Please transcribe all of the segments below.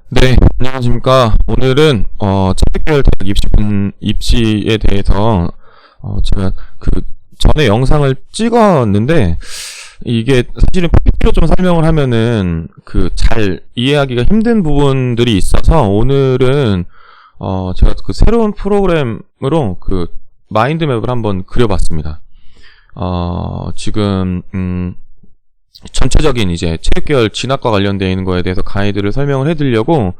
네, 안녕하십니까. 오늘은 차별계열 대학 입시에 대해서 제가 그 전에 영상을 찍었는데 이게 사실은 PPT로 좀 설명을 하면은 그 잘 이해하기가 힘든 부분들이 있어서 오늘은 제가 그 새로운 프로그램으로 그 마인드맵을 한번 그려봤습니다. 지금 전체적인 이제 체육계열 진학과 관련되어 있는 거에 대해서 가이드를 설명을 해드리려고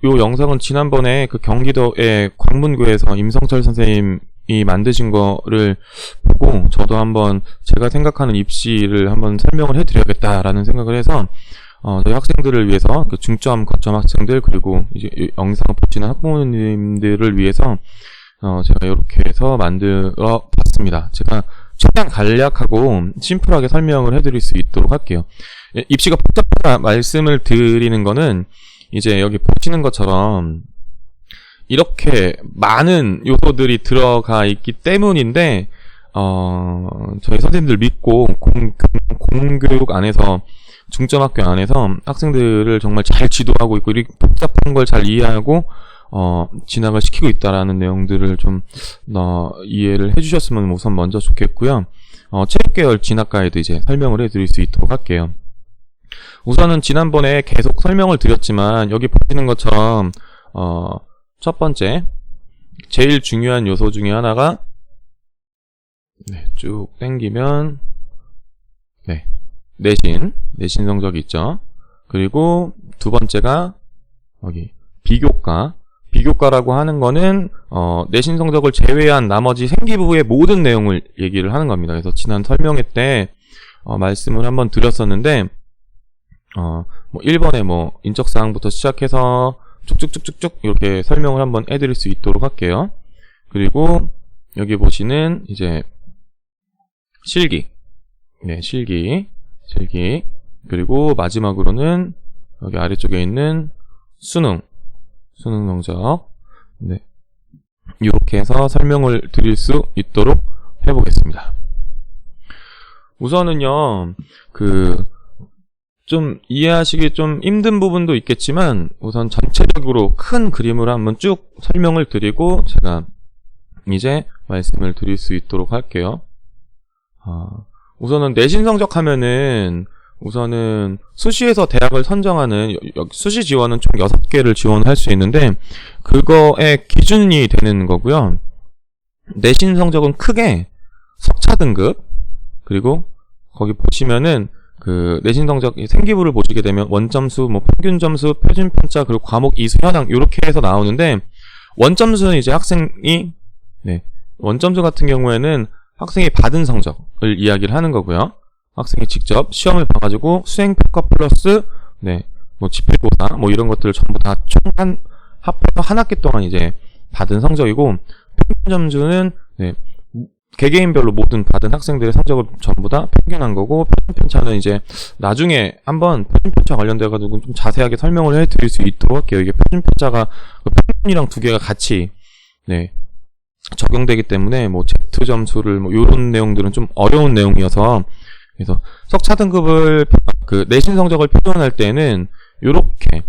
요 영상은 지난번에 그 경기도의 광문구에서 임성철 선생님이 만드신 거를 보고 저도 한번 제가 생각하는 입시를 한번 설명을 해드려야겠다라는 생각을 해서 저희 학생들을 위해서 그 중점, 거점 학생들 그리고 이제 영상을 보시는 학부모님들을 위해서 제가 이렇게 해서 만들어 봤습니다. 제가 최대한 간략하고 심플하게 설명을 해드릴 수 있도록 할게요. 입시가 복잡하다 말씀을 드리는 거는 이제 여기 보시는 것처럼 이렇게 많은 요소들이 들어가 있기 때문인데 저희 선생님들 믿고 공교육 안에서 중점학교 안에서 학생들을 정말 잘 지도하고 있고 이렇게 복잡한 걸 잘 이해하고 진학을 시키고 있다라는 내용들을 좀 이해를 해주셨으면 우선 먼저 좋겠고요. 체육계열 진학 가이드 이제 설명을 해드릴 수 있도록 할게요. 우선은 지난번에 계속 설명을 드렸지만 여기 보시는 것처럼 첫 번째 제일 중요한 요소 중에 하나가 쭉 당기면 내신 성적이 있죠. 그리고 두 번째가 여기 비교과라고 하는 거는 내신 성적을 제외한 나머지 생기부의 모든 내용을 얘기를 하는 겁니다. 그래서 지난 설명회 때 말씀을 한번 드렸었는데 1번에 인적사항부터 시작해서 쭉쭉쭉쭉쭉 이렇게 설명을 한번 해드릴 수 있도록 할게요. 그리고 여기 보시는 이제 실기 그리고 마지막으로는 여기 아래쪽에 있는 수능 성적 이렇게 해서 설명을 드릴 수 있도록 해보겠습니다. 우선은요 좀 이해하시기 좀 힘든 부분도 있겠지만 우선 전체적으로 큰 그림을 한번 쭉 설명을 드리고 제가 이제 말씀을 드릴 수 있도록 할게요. 우선은 내신 성적 하면은 우선은 수시에서 대학을 선정하는 수시 지원은 총 6개를 지원할 수 있는데 그거의 기준이 되는 거고요. 내신 성적은 크게 석차 등급 그리고 거기 보시면은 그 내신 성적 생기부를 보시게 되면 원점수, 평균 점수, 표준 편차 그리고 과목 이수 현황 이렇게 해서 나오는데 원점수는 이제 학생이 원점수 같은 경우에는 학생이 받은 성적을 이야기를 하는 거고요. 학생이 직접 시험을 봐가지고 수행평가 플러스 지필고사 이런 것들을 전부 다 총 합해서 한 학기 동안 이제 받은 성적이고 평균 점수는 개개인별로 모든 받은 학생들의 성적을 전부 다 평균한 거고 표준 편차는 이제 나중에 한번 표준 편차 관련돼 가지고 좀 자세하게 설명을 해드릴 수 있도록 할게요. 이게 표준 편차가 평균이랑 두 개가 같이 적용되기 때문에 Z 점수를 요런 내용들은 좀 어려운 내용이어서 그래서 석차 등급을 그 내신 성적을 표현할 때는 요렇게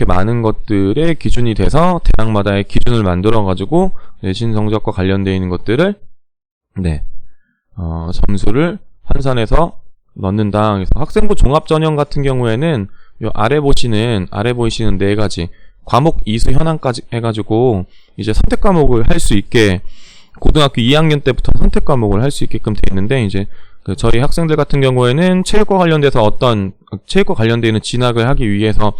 많은 것들의 기준이 돼서 대학마다의 기준을 만들어 가지고 내신 성적과 관련되어 있는 것들을 점수를 환산해서 넣는다. 그래서 학생부 종합 전형 같은 경우에는 요 아래 보시는 4가지 과목 이수 현황까지 해가지고 이제 선택 과목을 할 수 있게 고등학교 2학년 때부터 선택 과목을 할 수 있게끔 되어 있는데 이제 저희 학생들 같은 경우에는 체육과 관련돼서 체육과 관련되어 있는 진학을 하기 위해서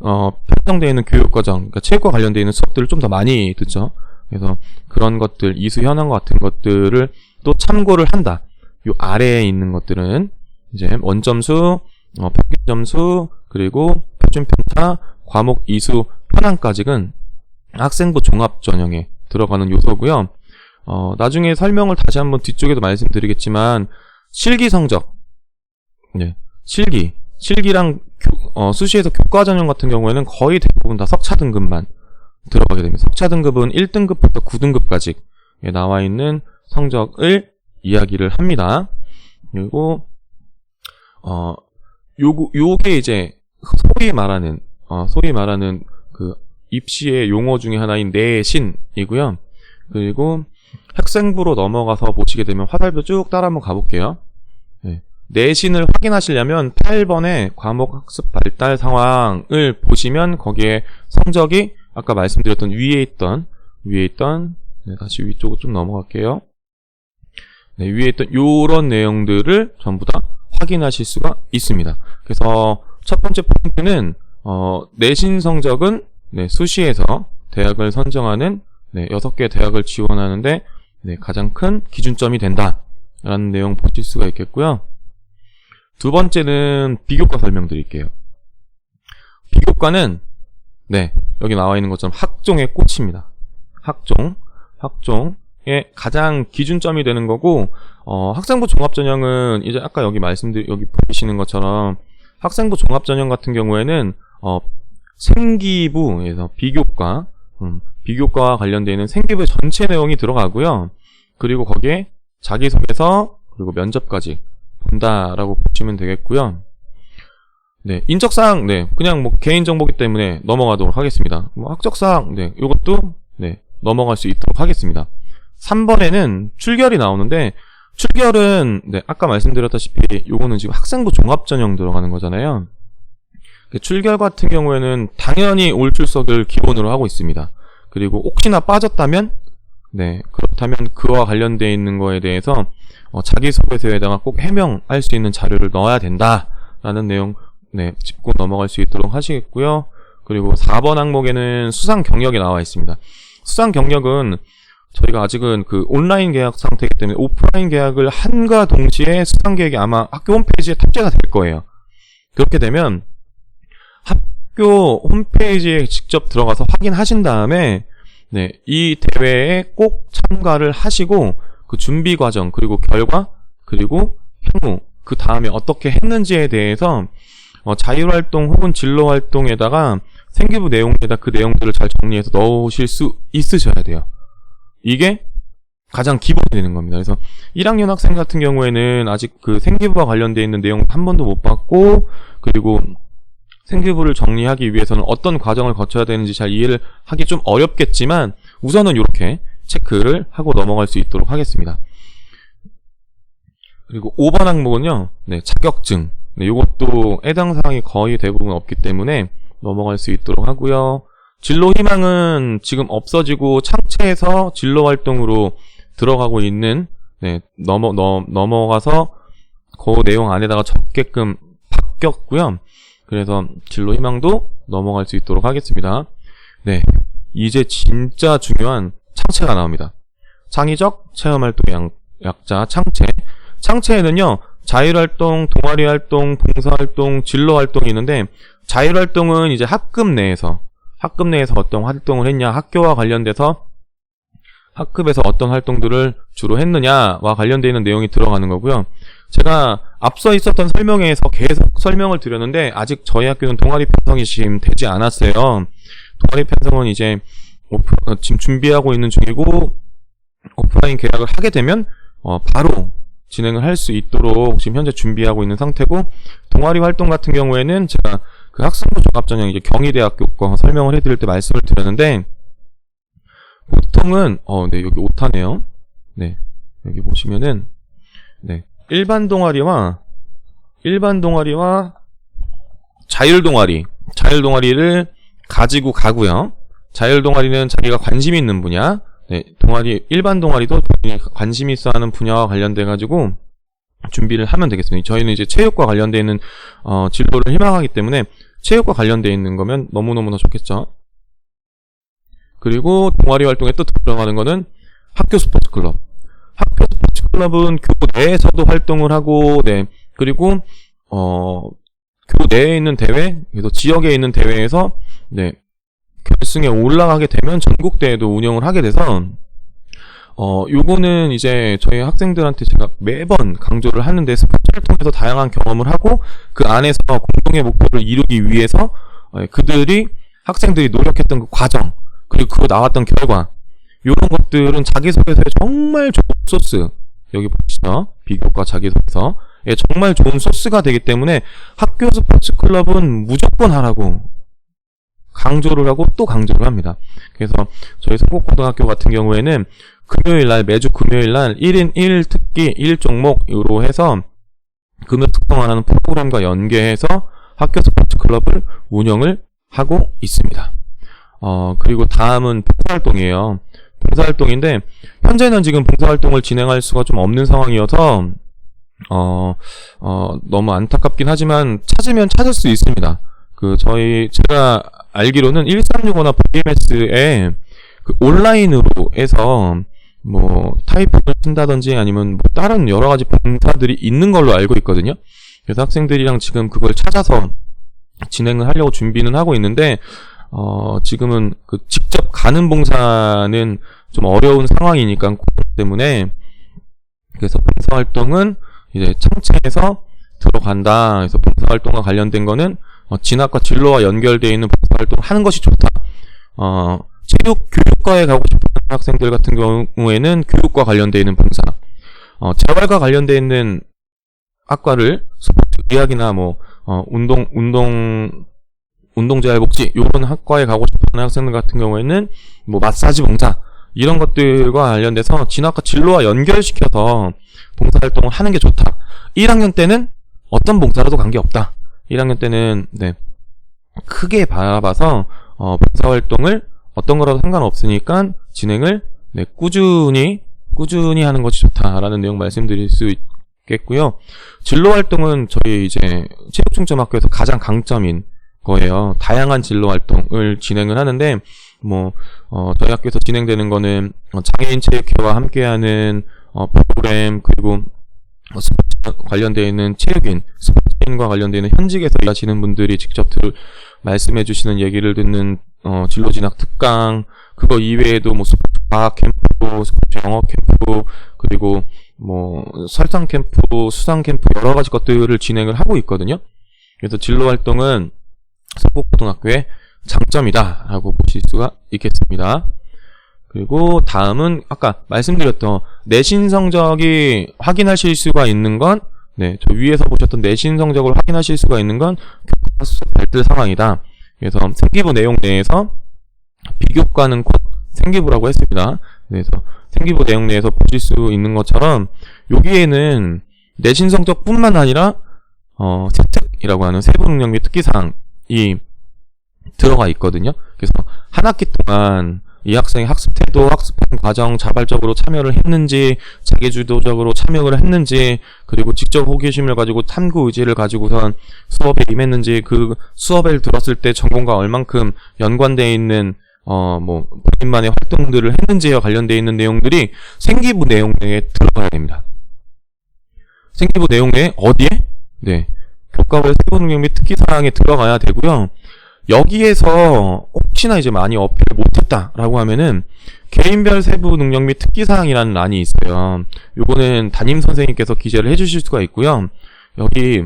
편성되어 있는 교육과정, 그러니까 체육과 관련되어 있는 수업들을 좀 더 많이 듣죠. 그래서 그런 것들, 이수 현황 같은 것들을 또 참고를 한다. 요 아래에 있는 것들은 이제 원점수, 평균 점수, 그리고 표준 편차, 과목 이수 현황까지는 학생부 종합 전형에 들어가는 요소고요. 나중에 설명을 다시 한번 뒤쪽에도 말씀드리겠지만 실기 성적, 실기랑 수시에서 교과 전형 같은 경우에는 거의 대부분 다 석차 등급만 들어가게 됩니다. 석차 등급은 1등급부터 9등급까지 나와 있는 성적을 이야기를 합니다. 그리고 요게 이제 소위 말하는 소위 말하는 그 입시의 용어 중에 하나인 내신이고요. 그리고 학생부로 넘어가서 보시게 되면 화살표 쭉 따라 한번 가볼게요. 네. 내신을 확인하시려면 8번의 과목 학습 발달 상황을 보시면 거기에 성적이 아까 말씀드렸던 위에 있던 네, 다시 위쪽으로 좀 넘어갈게요. 네, 위에 있던 요런 내용들을 전부 다 확인하실 수가 있습니다. 그래서 첫 번째 포인트는 내신 성적은 네, 수시에서 대학을 선정하는 네, 6개 대학을 지원하는데 네, 가장 큰 기준점이 된다라는 내용 보실 수가 있겠고요. 두 번째는 비교과 설명드릴게요. 비교과는 네, 여기 나와 있는 것처럼 학종의 꽃입니다. 학종의 가장 기준점이 되는 거고, 학생부 종합전형은 이제 아까 여기 여기 보이시는 것처럼 학생부 종합전형 같은 경우에는 생기부에서 비교과와 관련되어 있는 생기부의 전체 내용이 들어가고요. 그리고 거기에 자기소개서 그리고 면접까지 본다라고 보시면 되겠고요. 네, 인적사항, 네, 그냥 뭐 개인정보기 때문에 넘어가도록 하겠습니다. 뭐 학적사항, 네, 요것도, 네, 넘어갈 수 있도록 하겠습니다. 3번에는 출결이 나오는데, 출결은, 네, 아까 말씀드렸다시피, 요거는 지금 학생부 종합전형 들어가는 거잖아요. 출결 같은 경우에는 당연히 올 출석을 기본으로 하고 있습니다. 그리고 혹시나 빠졌다면, 네, 그렇다면 그와 관련되어 있는 거에 대해서, 자기소개서에다가 꼭 해명할 수 있는 자료를 넣어야 된다라는 내용, 네, 짚고 넘어갈 수 있도록 하시겠고요. 그리고 4번 항목에는 수상 경력이 나와 있습니다. 수상 경력은 저희가 아직은 그 온라인 계약 상태이기 때문에 오프라인 계약을 한과 동시에 수상 계획이 아마 학교 홈페이지에 탑재가 될 거예요. 그렇게 되면 학교 홈페이지에 직접 들어가서 확인하신 다음에 네, 이 대회에 꼭 참가를 하시고 그 준비 과정 그리고 결과 그리고 향후 그 다음에 어떻게 했는지에 대해서 자율활동 혹은 진로활동에다가 생기부 내용에다 그 내용들을 잘 정리해서 넣으실 수 있으셔야 돼요. 이게 가장 기본이 되는 겁니다. 그래서 1학년 학생 같은 경우에는 아직 그 생기부와 관련되어 있는 내용 한 번도 못 봤고, 그리고 생기부를 정리하기 위해서는 어떤 과정을 거쳐야 되는지 잘 이해를 하기 좀 어렵겠지만 우선은 이렇게 체크를 하고 넘어갈 수 있도록 하겠습니다. 그리고 5번 항목은요, 네, 자격증. 네, 이것도 해당 사항이 거의 대부분 없기 때문에 넘어갈 수 있도록 하고요. 진로 희망은 지금 없어지고 창체에서 진로 활동으로 들어가고 있는 네, 넘어가서 그 내용 안에다가 적게끔 바뀌었고요. 그래서 진로 희망도 넘어갈 수 있도록 하겠습니다. 네, 이제 진짜 중요한 창체가 나옵니다. 창의적 체험활동 약자 창체. 창체에는요, 자율활동, 동아리활동, 봉사활동, 진로활동이 있는데, 자율활동은 이제 학급 내에서 어떤 활동을 했냐, 학교와 관련돼서 학급에서 어떤 활동들을 주로 했느냐와 관련되어 있는 내용이 들어가는 거고요. 제가 앞서 있었던 설명회에서 계속 설명을 드렸는데, 아직 저희 학교는 동아리 편성이 지금 되지 않았어요. 동아리 편성은 이제 지금 준비하고 있는 중이고, 오프라인 계약을 하게 되면 바로 진행을 할 수 있도록 지금 현재 준비하고 있는 상태고, 동아리 활동 같은 경우에는 제가 그 학생부 종합전형 이제 경희대학교 거 설명을 해드릴 때 말씀을 드렸는데, 보통은 네, 여기 오타네요. 네, 여기 보시면은 네, 일반 동아리와 자율동아리를 가지고 가고요. 자율동아리는 자기가 관심 있는 분야, 네, 일반 동아리도 본인이 관심 있어 하는 분야와 관련돼 가지고 준비를 하면 되겠습니다. 저희는 이제 체육과 관련돼 있는 진로를 희망하기 때문에 체육과 관련돼 있는 거면 너무너무나 좋겠죠. 그리고 동아리 활동에 또 들어가는 거는 학교 스포츠 클럽. 학교 스포츠 클럽은 교구 내에서도 활동을 하고, 네, 그리고 교구 내에 있는 대회, 그래서 지역에 있는 대회에서 네, 결승에 올라가게 되면 전국 대회도 운영을 하게 돼서 요거는 이제 저희 학생들한테 제가 매번 강조를 하는데, 스포츠를 통해서 다양한 경험을 하고 그 안에서 공동의 목표를 이루기 위해서 학생들이 노력했던 그 과정, 그리고 그거 나왔던 결과, 요런 것들은 자기소개서에 정말 좋은 소스, 여기 보시죠, 비교과 자기소개서, 예, 정말 좋은 소스가 되기 때문에 학교 스포츠 클럽은 무조건 하라고 강조를 하고 또 강조를 합니다. 그래서 저희 성북고등학교 같은 경우에는 금요일날, 매주 금요일날 1인 1특기 1종목으로 해서 금요 특성화하는 프로그램과 연계해서 학교 스포츠 클럽을 운영을 하고 있습니다. 그리고 다음은 봉사활동이에요. 봉사활동인데 현재는 지금 봉사활동을 진행할 수가 좀 없는 상황이어서 너무 안타깝긴 하지만 찾으면 찾을 수 있습니다. 제가 알기로는 1365나 VMS에 온라인으로 해서 타이핑을 쓴다든지 아니면 다른 여러 가지 봉사들이 있는 걸로 알고 있거든요. 그래서 학생들이랑 지금 그걸 찾아서 진행을 하려고 준비는 하고 있는데, 지금은 직접 가는 봉사는 좀 어려운 상황이니까, 코로나 때문에. 그래서 봉사활동은 이제 청체에서 들어간다. 그래서 봉사활동과 관련된 거는, 진학과 진로와 연결되어 있는 봉사활동 하는 것이 좋다. 교육과에 가고 싶은 학생들 같은 경우에는 교육과 관련되어 있는 봉사, 재활과 관련되어 있는 학과를 스포츠 의학이나 운동재활복지 요런 학과에 가고 싶은 학생들 같은 경우에는 마사지 봉사 이런 것들과 관련돼서 진학과 진로와 연결시켜서 봉사활동을 하는 게 좋다. 1학년 때는 어떤 봉사라도 관계없다. 1학년 때는 크게 바라봐서 봉사활동을 어떤 거라도 상관없으니까 진행을 꾸준히 하는 것이 좋다라는 내용 말씀드릴 수 있겠고요. 진로 활동은 저희 이제 체육중점학교에서 가장 강점인 거예요. 다양한 진로 활동을 진행을 하는데 저희 학교에서 진행되는 거는 장애인 체육회와 함께하는 프로그램, 그리고 스포츠 관련되어 있는 체육인, 스포츠인과 관련되어 있는 현직에서 일하시는 분들이 직접 말씀해 주시는 얘기를 듣는 진로 진학 특강, 그거 이외에도 스포츠 과학 캠프, 스포츠 영어 캠프, 그리고 설상 캠프, 수상 캠프 여러 가지 것들을 진행을 하고 있거든요. 그래서 진로 활동은 성북고등학교의 장점이다라고 보실 수가 있겠습니다. 그리고 다음은 아까 말씀드렸던 내신 성적이 확인하실 수가 있는 건, 저 위에서 보셨던 내신 성적을 확인하실 수가 있는 건 교과 수업 발달 상황이다. 그래서 생기부 내용 내에서 비교과는 곧 생기부라고 했습니다. 그래서 생기부 내용 내에서 보실 수 있는 것처럼 여기에는 내신 성적뿐만 아니라 세특이라고 하는 세부 능력 및 특기사항이 들어가 있거든요. 그래서 한 학기 동안 이 학생이 학습 태도, 학습하는 과정 자발적으로 참여를 했는지, 자기주도적으로 참여를 했는지, 그리고 직접 호기심을 가지고 탐구 의지를 가지고선 수업에 임했는지, 그 수업을 들었을 때 전공과 얼만큼 연관되어 있는 본인만의 활동들을 했는지와 관련되어 있는 내용들이 생기부 내용 내에 들어가야 됩니다. 생기부 내용 내에 어디에? 교과부의 세부 능력 및 특기 사항에 들어가야 되고요. 여기에서 혹시나 이제 많이 어필을 못했다라고 하면은 개인별 세부 능력 및 특기사항이라는 란이 있어요. 요거는 담임 선생님께서 기재를 해주실 수가 있고요. 여기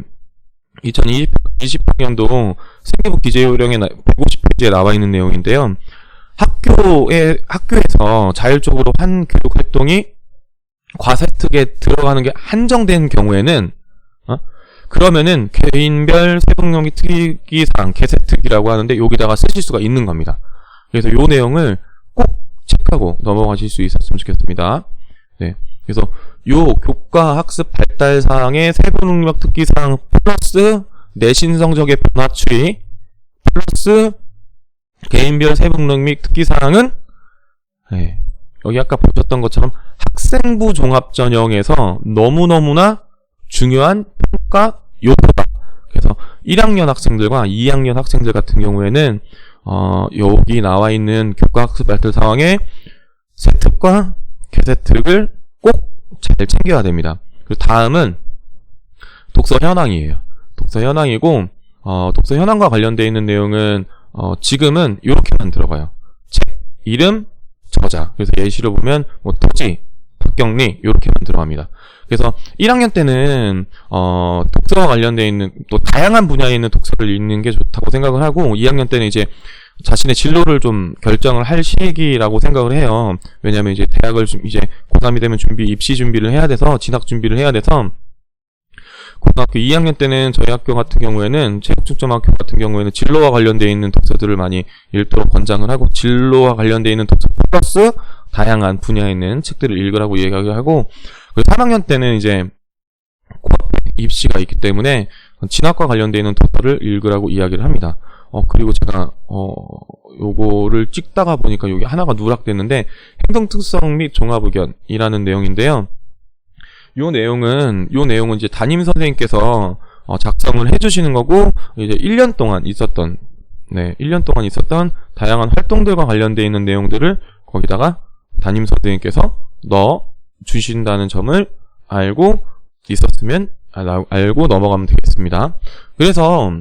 2020학년도 생기부 기재 요령에 150페이지에 나와 있는 내용인데요. 학교에서 자율적으로 한 교육 활동이 과세특에 들어가는 게 한정된 경우에는 그러면은 개인별 세부능력 특기사항 개세특이라고 하는데 여기다가 쓰실 수가 있는 겁니다. 그래서 요 내용을 꼭 체크하고 넘어가실 수 있었으면 좋겠습니다. 그래서 요 교과 학습 발달 사항의 세부능력 특기사항 플러스 내신 성적의 변화 추이 플러스 개인별 세부능력 및 특기사항은 여기 아까 보셨던 것처럼 학생부 종합전형에서 너무너무나 중요한 평가 요소다. 그래서 1학년 학생들과 2학년 학생들 같은 경우에는 여기 나와 있는 교과 학습 발달 상황에 세특과 개세특을 꼭 잘 챙겨야 됩니다. 그리고 다음은 독서 현황이에요. 독서 현황이고 독서 현황과 관련되어 있는 내용은 지금은 이렇게만 들어가요. 책 이름, 저자. 그래서 예시로 보면 토지, 박경리 이렇게만 들어갑니다. 그래서 1학년 때는 독서와 관련되어 있는 또 다양한 분야에 있는 독서를 읽는 게 좋다고 생각을 하고 2학년 때는 이제 자신의 진로를 좀 결정을 할 시기라고 생각을 해요. 왜냐하면 이제 대학을 이제 고3이 되면 입시 준비를 해야 돼서 진학 준비를 해야 돼서 고등학교 2학년 때는 저희 학교 같은 경우에는 체육중점학교 같은 경우에는 진로와 관련되어 있는 독서들을 많이 읽도록 권장을 하고 진로와 관련되어 있는 독서 플러스 다양한 분야에 있는 책들을 읽으라고 얘기하고 그리고 3학년 때는 이제 코앞에 입시가 있기 때문에 진학과 관련되어 있는 독서를 읽으라고 이야기를 합니다. 그리고 제가 요거를 찍다가 보니까 여기 하나가 누락됐는데 행동특성 및 종합의견이라는 내용인데요. 요 내용은 이제 담임 선생님께서 작성을 해주시는 거고 이제 1년 동안 있었던 1년 동안 있었던 다양한 활동들과 관련되어 있는 내용들을 거기다가 담임 선생님께서 넣어 주신다는 점을 알고 있었으면 알고 넘어가면 되겠습니다. 그래서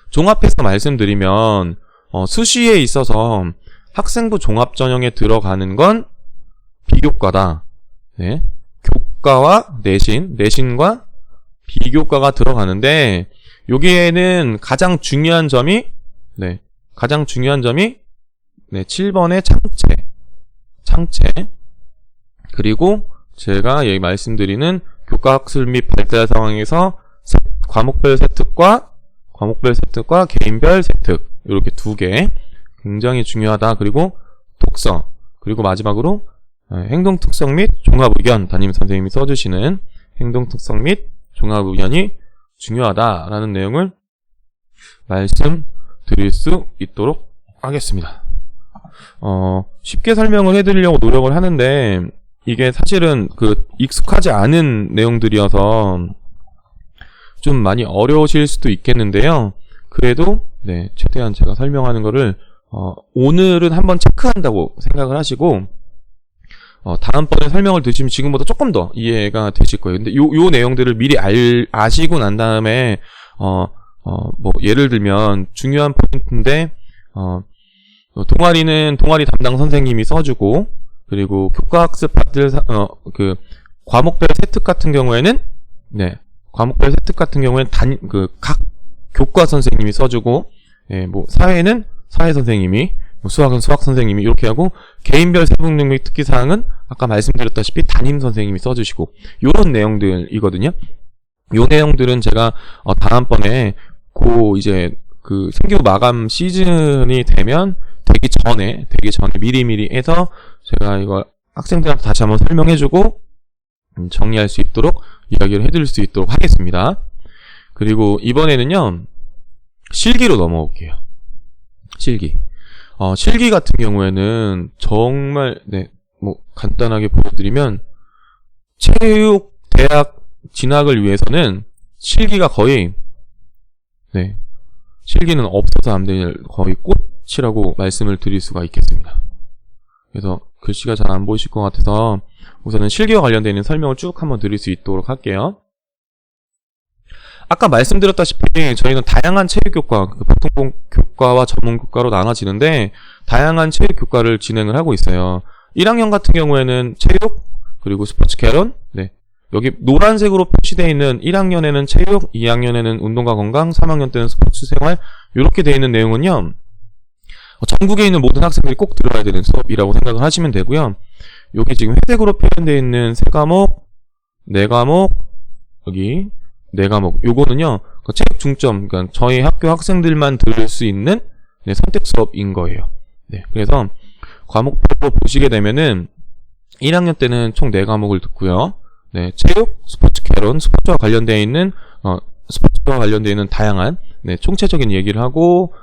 종합해서 말씀드리면 수시에 있어서 학생부 종합 전형에 들어가는 건 비교과다. 네. 교과와 내신과 비교과가 들어가는데 여기에는 가장 중요한 점이 7번의 창체 그리고 제가 여기 말씀드리는 교과학술 및 발달 상황에서 과목별 세특과 개인별 세특 이렇게 두 개 굉장히 중요하다. 그리고 독서 그리고 마지막으로 행동특성 및 종합의견 담임 선생님이 써주시는 행동특성 및 종합의견이 중요하다라는 내용을 말씀드릴 수 있도록 하겠습니다. 쉽게 설명을 해드리려고 노력을 하는데 이게 사실은 익숙하지 않은 내용들이어서 좀 많이 어려우실 수도 있겠는데요. 그래도 최대한 제가 설명하는 거를 오늘은 한번 체크한다고 생각을 하시고 다음번에 설명을 드시면 지금보다 조금 더 이해가 되실 거예요. 근데 요 내용들을 미리 아시고 난 다음에 뭐 예를 들면 중요한 포인트인데 동아리는 동아리 담당 선생님이 써주고 그리고 교과학습 받을 과목별 세특 같은 경우에는 과목별 세특 같은 경우에는 각 교과 선생님이 써주고 뭐 사회는 사회 선생님이 수학은 수학 선생님이 이렇게 하고 개인별 세분 능력 특기 사항은 아까 말씀드렸다시피 담임 선생님이 써주시고 요런 내용들이거든요. 요 내용들은 제가 다음번에 이제 생교 마감 시즌이 되기 전에 미리미리 해서 제가 이거 학생들한테 다시 한번 설명해주고 정리할 수 있도록 이야기를 해드릴 수 있도록 하겠습니다. 그리고 이번에는요 실기로 넘어올게요. 실기 같은 경우에는 정말 뭐 간단하게 보여드리면 체육 대학 진학을 위해서는 실기가 거의 실기는 없어서 안 될 거의 꽃이라고 말씀을 드릴 수가 있겠습니다. 그래서 글씨가 잘 안 보이실 것 같아서 우선은 실기와 관련되어 있는 설명을 쭉 한번 드릴 수 있도록 할게요. 아까 말씀드렸다시피 저희는 다양한 체육교과, 보통 교과와 전문교과로 나눠지는데 다양한 체육교과를 진행을 하고 있어요. 1학년 같은 경우에는 체육, 그리고 스포츠 개론, 여기 노란색으로 표시되어 있는 1학년에는 체육, 2학년에는 운동과 건강, 3학년 때는 스포츠 생활 이렇게 되어 있는 내용은요 전국에 있는 모든 학생들이 꼭 들어야 되는 수업이라고 생각을 하시면 되고요. 여기 지금 회색으로 표현되어 있는 3과목, 4과목, 여기 4과목 요거는요 체육 중점, 그러니까 저희 학교 학생들만 들을 수 있는 선택 수업인 거예요. 그래서 과목별로 보시게 되면은 1학년 때는 총 4과목을 듣고요. 체육, 스포츠 개론, 스포츠와 관련되어 있는 다양한 총체적인 얘기를 하고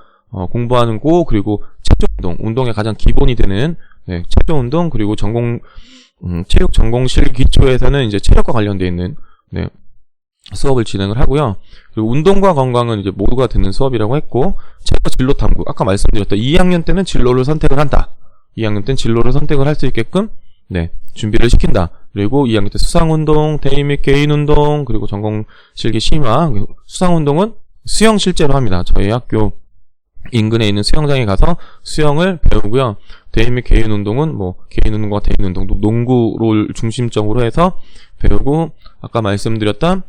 공부하는 거, 그리고 체조운동, 운동의 가장 기본이 되는 체조운동, 그리고 체육 전공실 기초에서는 이제 체력과 관련되어 있는 수업을 진행을 하고요. 그리고 운동과 건강은 이제 모두가 듣는 수업이라고 했고, 체육 진로 탐구, 아까 말씀드렸던 2학년 때는 진로를 선택을 한다. 2학년 때는 진로를 선택을 할 수 있게끔 준비를 시킨다. 그리고 2학년 때 수상운동, 대인 및 개인운동, 그리고 전공실기 심화, 수상운동은 수영 실제로 합니다. 저희 학교 인근에 있는 수영장에 가서 수영을 배우고요. 대인 및 개인운동은 개인운동과 대인운동, 농구를 중심적으로 해서 배우고, 아까 말씀드렸던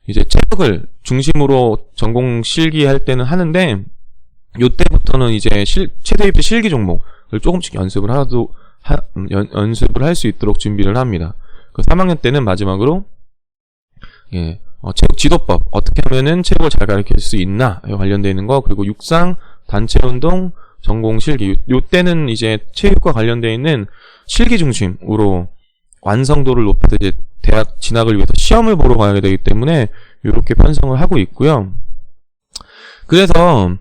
이제 체력을 중심으로 전공 실기할 때는 하는데, 요때부터는 이제 최대 입시 실기 종목을 조금씩 연습을 할 수 있도록 준비를 합니다. 3학년 때는 마지막으로 체육 지도법, 어떻게 하면은 체육을 잘 가르칠 수 있나에 관련되어 있는 거, 그리고 육상, 단체 운동, 전공 실기. 요때는 이제 체육과 관련되어 있는 실기 중심으로 완성도를 높여서 이제 대학 진학을 위해서 시험을 보러 가야 되기 때문에 이렇게 편성을 하고 있고요. 그래서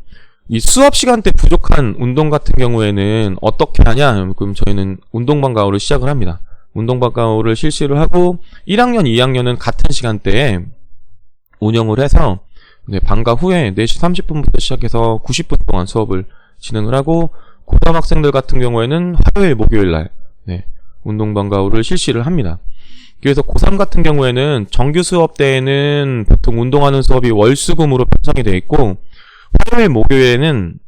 이 수업 시간 때 부족한 운동 같은 경우에는 어떻게 하냐? 그럼 저희는 운동방과후를 시작을 합니다. 운동방과후를 실시를 하고 1학년, 2학년은 같은 시간대에 운영을 해서 방과 후에 4시 30분부터 시작해서 90분 동안 수업을 진행을 하고 고3 학생들 같은 경우에는 화요일, 목요일 날 운동방과후를 실시를 합니다. 그래서 고3 같은 경우에는 정규 수업 때에는 보통 운동하는 수업이 월수금으로 편성이 되어 있고 화요일, 목요일에는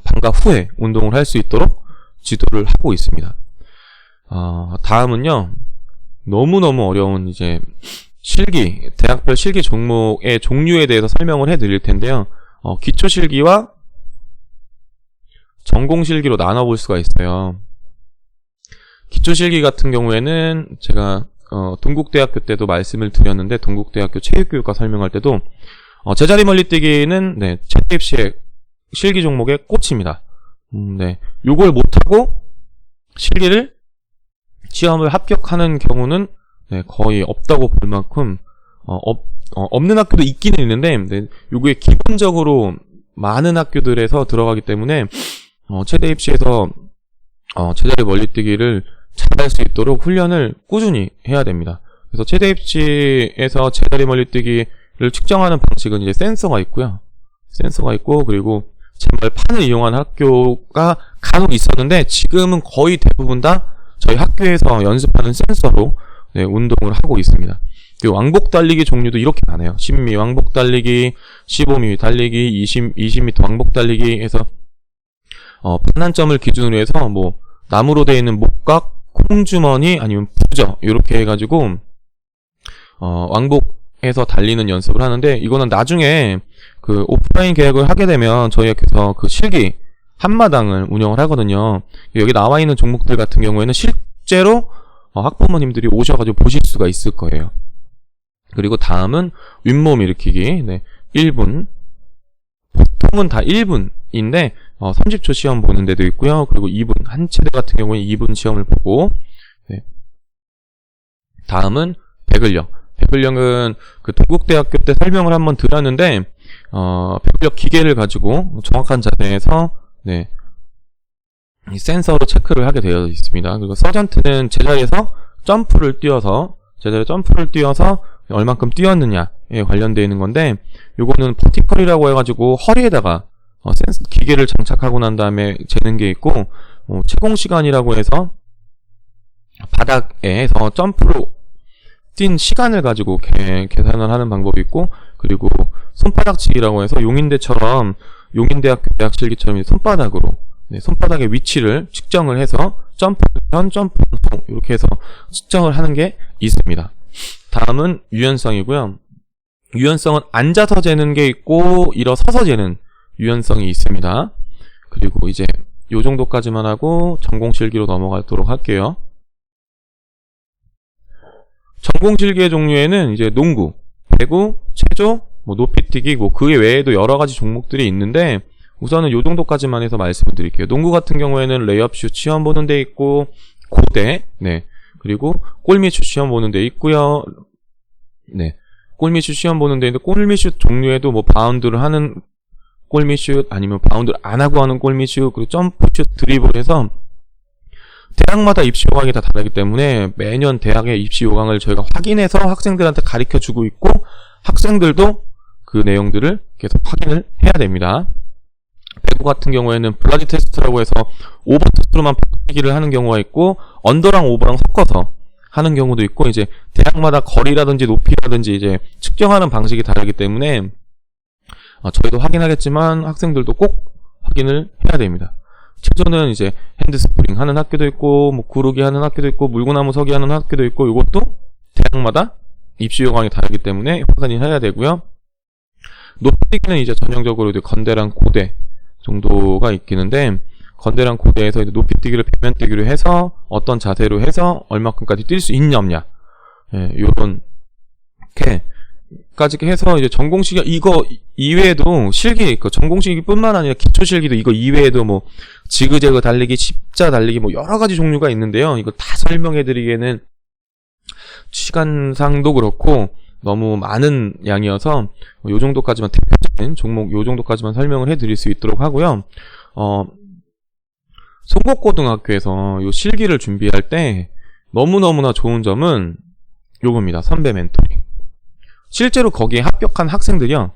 방과 후에 운동을 할 수 있도록 지도를 하고 있습니다. 다음은요, 너무너무 어려운 이제 실기, 대학별 실기 종목의 종류에 대해서 설명을 해드릴 텐데요. 기초 실기와 전공 실기로 나눠볼 수가 있어요. 기초 실기 같은 경우에는 제가 동국대학교 때도 말씀을 드렸는데, 동국대학교 체육교육과 설명할 때도 제자리 멀리뛰기는 최대 입시의 실기 종목의 꽃입니다. 요걸 못하고 실기를 시험을 합격하는 경우는 거의 없다고 볼 만큼 없는 학교도 있기는 있는데 요게 기본적으로 많은 학교들에서 들어가기 때문에 최대 입시에서 제자리 멀리뛰기를 잘할 수 있도록 훈련을 꾸준히 해야 됩니다. 그래서 최대 입시에서 제자리 멀리뛰기를 측정하는 방식은 이제 센서가 있고요. 센서가 있고, 그리고 제말판을 이용한 학교가 간혹 있었는데 지금은 거의 대부분 다 저희 학교에서 연습하는 센서로 운동을 하고 있습니다. 그리고 왕복 달리기 종류도 이렇게 많아요. 10m 왕복 달리기, 15m 달리기, 20m 왕복 달리기 해서 반환점을 기준으로 해서 뭐 나무로 되어 있는 목각, 콩주머니 아니면 부저 이렇게 해가지고 왕복해서 달리는 연습을 하는데, 이거는 나중에 그 오프라인 계획을 하게 되면 저희 학교에서 그 실기 한마당을 운영을 하거든요. 여기 나와 있는 종목들 같은 경우에는 실제로 학부모님들이 오셔가지고 보실 수가 있을 거예요. 그리고 다음은 윗몸 일으키기 1분, 보통은 다 1분인데 30초 시험 보는 데도 있고요. 그리고 2분, 한 체대 같은 경우에 2분 시험을 보고, 다음은 배근력. 배근력은 그 동국대학교 때 설명을 한번 드렸는데 배근력 기계를 가지고 정확한 자세에서 이 센서로 체크를 하게 되어 있습니다. 그리고 서전트는 제자리에서 점프를 뛰어서 얼만큼 뛰었느냐에 관련되어 있는 건데, 요거는 버티컬이라고 해가지고 허리에다가 센서 기계를 장착하고 난 다음에 재는 게 있고, 채공 시간이라고 해서 바닥에서 점프로 뛴 시간을 가지고 계산을 하는 방법이 있고, 그리고 손바닥치기라고 해서 용인대학교 대학실기처럼 손바닥으로 손바닥의 위치를 측정을 해서 점프 전, 점프 후 이렇게 해서 측정을 하는 게 있습니다. 다음은 유연성이고요. 유연성은 앉아서 재는 게 있고 일어서서 재는 유연성이 있습니다. 그리고 이제 요 정도까지만 하고 전공실기로 넘어가도록 할게요. 전공실기의 종류에는 이제 농구, 배구, 체조, 높이뛰기, 그 외에도 여러 가지 종목들이 있는데, 우선은 요 정도까지만 해서 말씀을 드릴게요. 농구 같은 경우에는 레이업슛 시험 보는 데 있고, 고대, 그리고 골밑슛 시험 보는 데 있고요. 골밑슛 시험 보는 데 있는데, 골밑슛 종류에도 바운드를 하는 골밑슛, 아니면 바운드를 안 하고 하는 골밑슛, 그리고 점프슛, 드리블해서 대학마다 입시 요강이 다 다르기 때문에 매년 대학의 입시 요강을 저희가 확인해서 학생들한테 가르쳐 주고 있고, 학생들도 그 내용들을 계속 확인을 해야 됩니다. 배구 같은 경우에는 블라디 테스트라고 해서 오버 토스로만 배기를 하는 경우가 있고, 언더랑 오버랑 섞어서 하는 경우도 있고, 이제 대학마다 거리라든지 높이라든지 이제 측정하는 방식이 다르기 때문에 저희도 확인하겠지만 학생들도 꼭 확인을 해야 됩니다. 체조는 이제 핸드스프링 하는 학교도 있고, 구르기 하는 학교도 있고, 물구나무 서기 하는 학교도 있고, 이것도 대학마다 입시 요강이 다르기 때문에 확인을 해야 되고요. 높이뛰기는 이제 전형적으로 이제 건대랑 고대 정도가 있기는데, 건대랑 고대에서 이제 높이뛰기를 배면뛰기로 해서 어떤 자세로 해서 얼마큼까지 뛸 수 있냐 없냐, 요렇게 까지 해서 이제 전공식이 이거 이외에도 실기 그 전공식뿐만 아니라 기초 실기도 이거 이외에도 뭐 지그재그 달리기, 십자 달리기 뭐 여러 가지 종류가 있는데요. 이거 다 설명해 드리기에는 시간상도 그렇고 너무 많은 양이어서 요 정도까지만 대표적인 종목 요 정도까지만 설명을 해 드릴 수 있도록 하고요. 송곡고등학교에서 요 실기를 준비할 때 너무너무나 좋은 점은 요겁니다. 선배 멘토링. 실제로 거기에 합격한 학생들이요.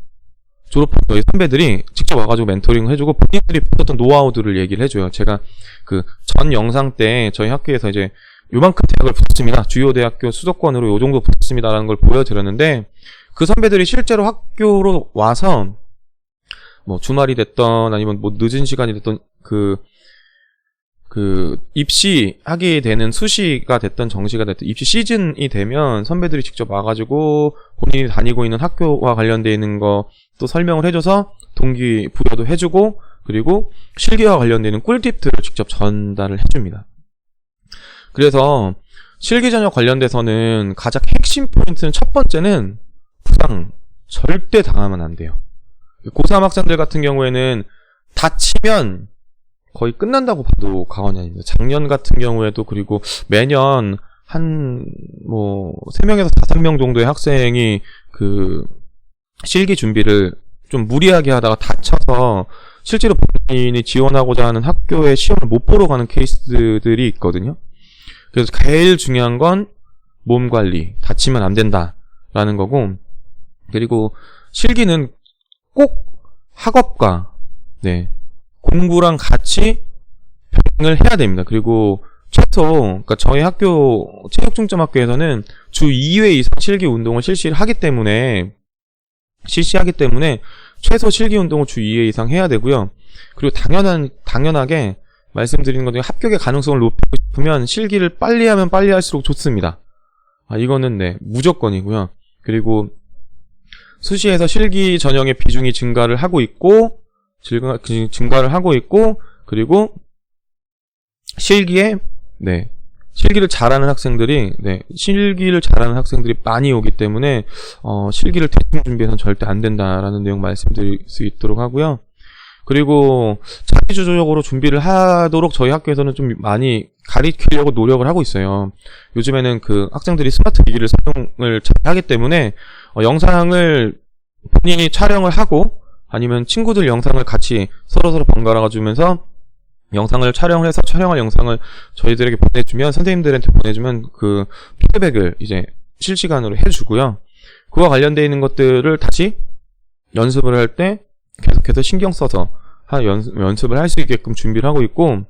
졸업한 저희 선배들이 직접 와가지고 멘토링을 해주고 본인들이 붙었던 노하우들을 얘기를 해줘요. 제가 그 전 영상 때 저희 학교에서 이제 요만큼 대학을 붙었습니다. 주요 대학교 수도권으로 요 정도 붙었습니다라는 걸 보여드렸는데 그 선배들이 실제로 학교로 와서 뭐 주말이 됐던 아니면 뭐 늦은 시간이 됐던 그 입시하게 되는 수시가 됐던 정시가 됐던 입시 시즌이 되면 선배들이 직접 와가지고 본인이 다니고 있는 학교와 관련되어 있는 거 또 설명을 해줘서 동기부여도 해주고 그리고 실기와 관련되는 꿀팁들을 직접 전달을 해줍니다. 그래서 실기 전형 관련돼서는 가장 핵심 포인트는 첫 번째는 부상 절대 당하면 안 돼요. 고3 학생들 같은 경우에는 다치면 거의 끝난다고 봐도 과언이 아닙니다. 작년 같은 경우에도 그리고 매년 한 3명에서 5명 정도의 학생이 그 실기 준비를 좀 무리하게 하다가 다쳐서 실제로 본인이 지원하고자 하는 학교에 시험을 못 보러 가는 케이스들이 있거든요. 그래서 제일 중요한 건 몸 관리, 다치면 안 된다라는 거고, 그리고 실기는 꼭 학업과 공부랑 같이 병행을 해야 됩니다. 그리고 최소 그러니까 저희 학교 체육중점학교에서는 주 2회 이상 실기 운동을 실시하기 때문에 최소 실기 운동을 주 2회 이상 해야 되고요. 그리고 당연하게 말씀드리는 것 중에 합격의 가능성을 높이고 싶으면 실기를 빨리 하면 빨리 할수록 좋습니다. 이거는 무조건이고요. 그리고 수시에서 실기 전형의 비중이 증가를 하고 있고 그리고 실기를 잘하는 학생들이 많이 오기 때문에 실기를 대충 준비해서는 절대 안 된다라는 내용 말씀드릴 수 있도록 하고요. 그리고 자기주도적으로 준비를 하도록 저희 학교에서는 좀 많이 가리키려고 노력을 하고 있어요. 요즘에는 그 학생들이 스마트 기기를 사용을 잘 하기 때문에 영상을 본인이 촬영을 하고 아니면 친구들 영상을 같이 서로 번갈아 주면서 영상을 촬영을 해서 촬영할 영상을 저희들에게 보내주면 선생님들한테 보내주면 그 피드백을 이제 실시간으로 해주고요. 그와 관련되어 있는 것들을 다시 연습을 할 때 계속해서 신경 써서 연습을 할 수 있게끔 준비를 하고 있고,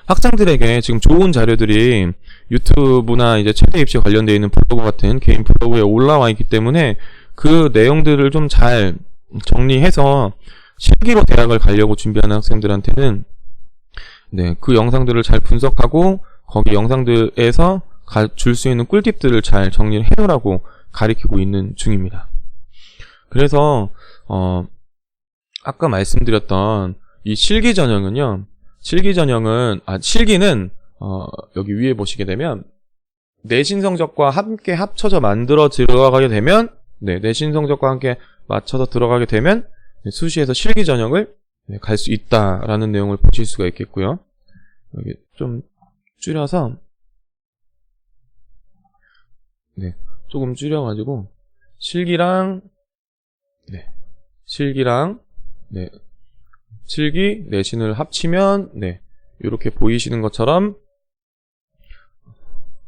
학생들에게 지금 좋은 자료들이 유튜브나 이제 최대 입시 관련되어 있는 블로그 같은 개인 블로그에 올라와 있기 때문에 그 내용들을 좀 잘 정리해서 실기로 대학을 가려고 준비하는 학생들한테는 그 영상들을 잘 분석하고 거기 영상들에서 줄 수 있는 꿀팁들을 잘 정리를 해놓으라고 가리키고 있는 중입니다. 그래서 아까 말씀드렸던 이 실기 전형은요. 실기는 여기 위에 보시게 되면 내신 성적과 함께 합쳐져 만들어 들어가게 되면 내신 성적과 함께 맞춰서 들어가게 되면 수시에서 실기 전형을 갈 수 있다라는 내용을 보실 수가 있겠고요. 여기 좀 줄여서 조금 줄여가지고 실기, 내신을 합치면 이렇게 보이시는 것처럼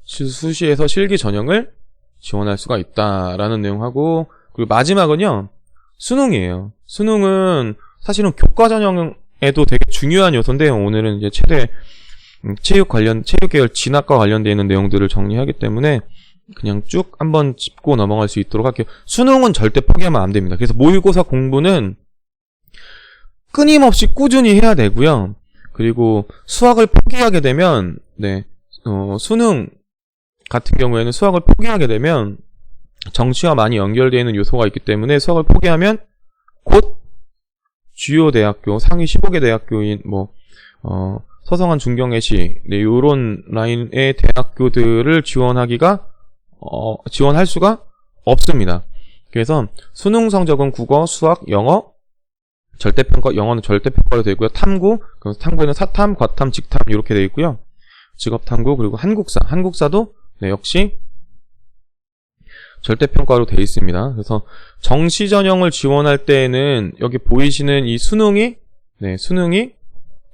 수시에서 실기 전형을 지원할 수가 있다라는 내용하고, 그리고 마지막은요 수능이에요. 수능은 사실은 교과 전형에도 되게 중요한 요소인데요. 오늘은 이제 최대 체육 계열 진학과 관련되어 있는 내용들을 정리하기 때문에 그냥 쭉 한번 짚고 넘어갈 수 있도록 할게요. 수능은 절대 포기하면 안 됩니다. 그래서 모의고사 공부는 끊임없이 꾸준히 해야 되고요. 그리고 수학을 포기하게 되면 수능 같은 경우에는 수학을 포기하게 되면 정시와 많이 연결되어 있는 요소가 있기 때문에 수학을 포기하면 곧 주요 대학교, 상위 15개 대학교인 서성한 중경외시 요런 라인의 대학교들을 지원할 수가 없습니다. 그래서 수능 성적은 국어, 수학, 영어, 절대평가, 영어는 절대평가로 되어 있고요. 탐구, 그래서 탐구에는 사탐, 과탐, 직탐 이렇게 되어 있고요. 직업탐구, 그리고 한국사도 네, 역시 절대평가로 되어 있습니다. 그래서 정시 전형을 지원할 때에는 여기 보이시는 이 수능이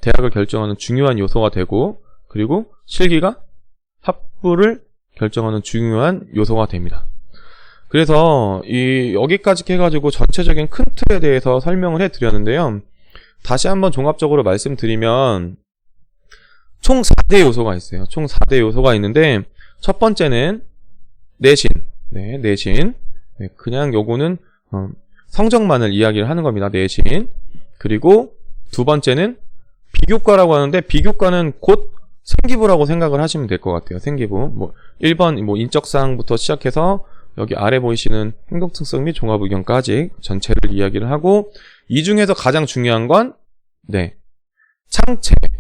대학을 결정하는 중요한 요소가 되고, 그리고 실기가 합부를 결정하는 중요한 요소가 됩니다. 그래서 여기까지 해가지고 전체적인 큰 틀에 대해서 설명을 해드렸는데요. 다시 한번 종합적으로 말씀드리면 총 4대 요소가 있어요. 총 4대 요소가 있는데, 첫 번째는 내신. 내신. 그냥 요거는 성적만을 이야기를 하는 겁니다. 내신. 그리고 두 번째는 비교과라고 하는데, 비교과는 곧 생기부라고 생각을 하시면 될 것 같아요. 생기부. 1번 인적사항부터 시작해서 여기 아래 보이시는 행동특성 및 종합의견까지 전체를 이야기를 하고, 이 중에서 가장 중요한 건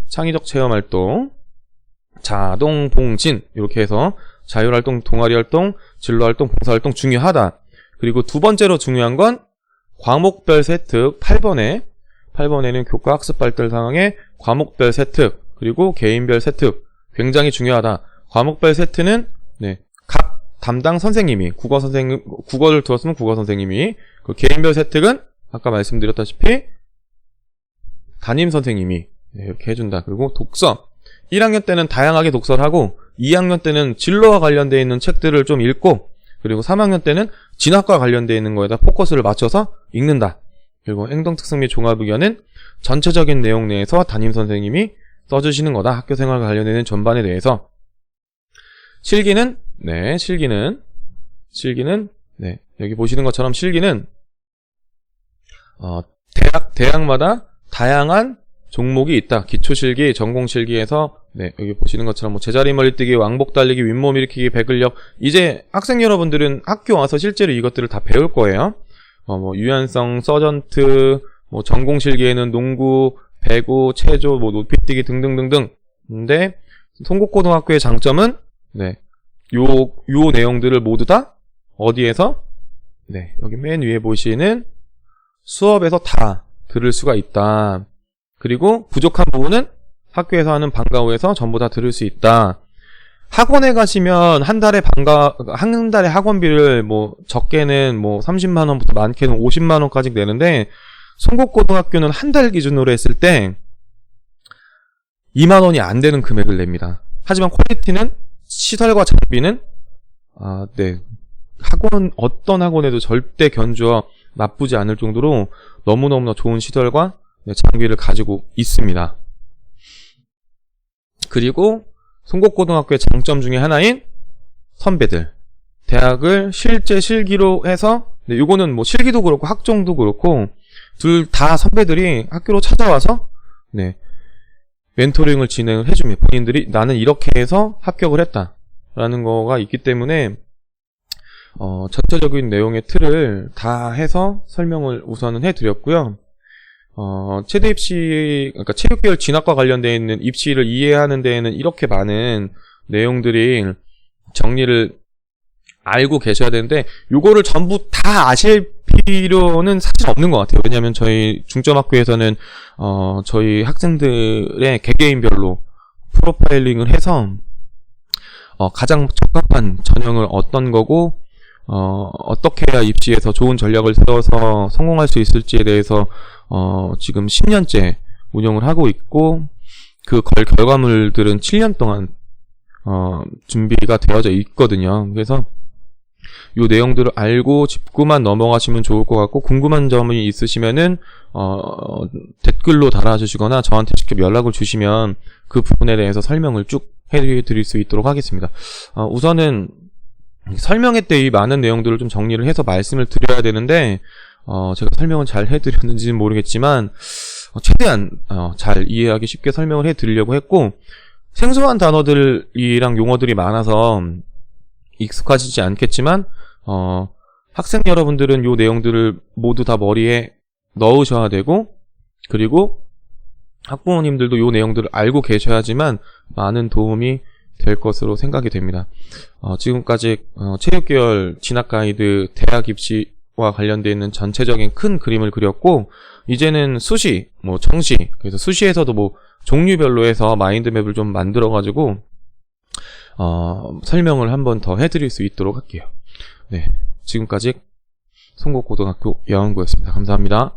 창의적 체험활동, 자동봉진 이렇게 해서 자율활동, 동아리활동, 진로활동, 봉사활동 중요하다. 그리고 두 번째로 중요한 건 과목별 세특 8번에는 교과 학습 발달 상황에 과목별 세특, 그리고 개인별 세특 굉장히 중요하다. 과목별 세특는 각 담당 선생님이 국어를 두었으면 국어 선생님이, 그 개인별 세특은 아까 말씀드렸다시피 담임 선생님이 이렇게 해준다. 그리고 독서 1학년 때는 다양하게 독서를 하고, 2학년 때는 진로와 관련되어 있는 책들을 좀 읽고, 그리고 3학년 때는 진학과 관련되어 있는 거에다 포커스를 맞춰서 읽는다. 그리고 행동특성 및 종합의견은 전체적인 내용 내에서 담임 선생님이 써주시는 거다. 학교생활과 관련되는 전반에 대해서. 실기는 여기 보시는 것처럼 실기는 대학마다 다양한 종목이 있다. 기초실기, 전공실기에서 여기 보시는 것처럼 제자리 멀리뛰기, 왕복 달리기, 윗몸 일으키기, 배근력. 이제 학생 여러분들은 학교 와서 실제로 이것들을 다 배울 거예요. 유연성, 서전트, 전공실기에는 농구, 배구, 체조, 높이뛰기 등등등등. 근데 송곡고등학교의 장점은 요 내용들을 모두 다 어디에서? 여기 맨 위에 보시는 수업에서 다 들을 수가 있다. 그리고 부족한 부분은 학교에서 하는 방과 후에서 전부 다 들을 수 있다. 학원에 가시면 한 달에 학원비를 적게는 30만원부터 많게는 50만원까지 내는데, 송곡고등학교는 한 달 기준으로 했을 때 2만원이 안 되는 금액을 냅니다. 하지만 퀄리티는, 시설과 장비는 어떤 학원에도 절대 견주어 나쁘지 않을 정도로 너무너무나 좋은 시설과 장비를 가지고 있습니다. 그리고 송곡고등학교의 장점 중에 하나인 선배들, 대학을 실제 실기로 해서, 요거는 실기도 그렇고 학종도 그렇고 둘 다 선배들이 학교로 찾아와서 멘토링을 진행을 해줍니다. 본인들이 나는 이렇게 해서 합격을 했다 라는 거가 있기 때문에 전체적인 내용의 틀을 다 해서 설명을 우선은 해드렸고요. 체대 입시, 그러니까 체육계열 진학과 관련되어 있는 입시를 이해하는 데에는 이렇게 많은 내용들이 정리를 알고 계셔야 되는데, 요거를 전부 다 아실 필요는 사실 없는 것 같아요. 왜냐하면 저희 중점학교에서는 저희 학생들의 개개인별로 프로파일링을 해서 가장 적합한 전형을 어떤 거고, 어떻게 해야 입시에서 좋은 전략을 세워서 성공할 수 있을지에 대해서 지금 10년째 운영을 하고 있고, 그 결과물들은 7년 동안 준비가 되어져 있거든요. 그래서 이 내용들을 알고 짚고만 넘어가시면 좋을 것 같고, 궁금한 점이 있으시면은 댓글로 달아주시거나 저한테 직접 연락을 주시면 그 부분에 대해서 설명을 쭉 해드릴 수 있도록 하겠습니다. 우선은 설명회 때 이 많은 내용들을 좀 정리를 해서 말씀을 드려야 되는데, 제가 설명을 잘 해드렸는지는 모르겠지만 최대한 잘 이해하기 쉽게 설명을 해드리려고 했고, 생소한 단어들이랑 용어들이 많아서 익숙하시지 않겠지만 학생 여러분들은 이 내용들을 모두 다 머리에 넣으셔야 되고, 그리고 학부모님들도 이 내용들을 알고 계셔야지만 많은 도움이 될 것으로 생각이 됩니다. 지금까지 체육계열 진학가이드 대학 입시 와 관련되어 있는 전체적인 큰 그림을 그렸고, 이제는 수시, 뭐 정시, 그래서 수시에서도 뭐 종류별로 해서 마인드맵을 좀 만들어가지고 설명을 한번 더 해드릴 수 있도록 할게요. 네, 지금까지 송곡고등학교 여왕구였습니다. 감사합니다.